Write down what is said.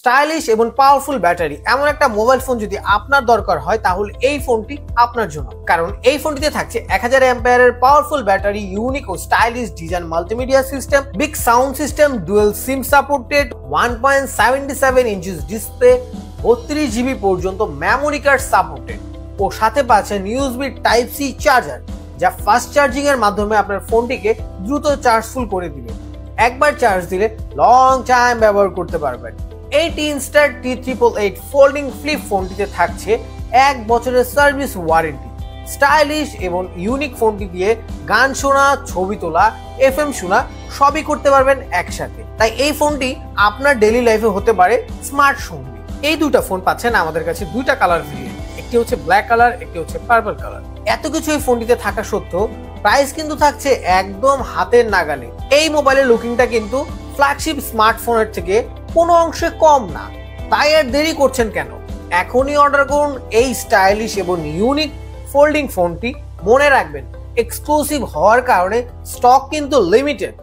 Stylish এবং powerful battery এমন একটা মোবাইল ফোন যদি আপনার দরকার হয় তাহলে এই ফোনটি আপনার জন্য, কারণ এই ফোনটিতে থাকছে 1000 অ্যাম্পিয়ারের পাওয়ারফুল ব্যাটারি, ইউনিক ও stylish design, multimedia system, big sound system, dual SIM supported, 1.77 inches display, 32 GB পর্যন্ত মেমোরি কার্ড সাপোর্টেড ও সাথে পাচ্ছেন ইউএসবি টাইপ সি চার্জার, যা ফাস্ট চার্জিং এর মাধ্যমে আপনার ফোনটিকে দ্রুত চার্জফুল করে দিবে। একবার চার্জ দিলে লং টাইম ব্যবহার করতে পারবেন। এই টিনস্টার T888 ফোল্ডিং ফ্লিপ ফোনটিতে থাকছে 1 বছরের সার্ভিস ওয়ারেন্টি। স্টাইলিশ এবং ইউনিক ফোনটি দিয়ে গান শোনা, ছবি তোলা, FM শোনা সবই করতে পারবেন একসাথে। তাই এই ফোনটি আপনার ডেইলি লাইফে হতে পারে স্মার্ট সঙ্গী। এই দুটো ফোন পাচ্ছেন আমাদের কাছে দুইটা কালার ভেরিয়েন্ট, একটি হচ্ছে ব্ল্যাক কালার, একটি হচ্ছে পার্পল কালার। এত কিছু এই ফোনটিতে থাকা সত্ত্বেও প্রাইস কিন্তু থাকছে একদম হাতের নাগালে। এই মোবাইলের লুকিংটা কিন্তু ফ্ল্যাগশিপ স্মার্টফোনের থেকে কোনো অংশে কম না। তাই আর দেরি করছেন কেন? এখনই অর্ডার করুন এই স্টাইলিশ এবং ইউনিক ফোল্ডিং ফোনটি। মনে রাখবেন, এক্সক্লুসিভ হওয়ার কারণে স্টক কিন্তু লিমিটেড।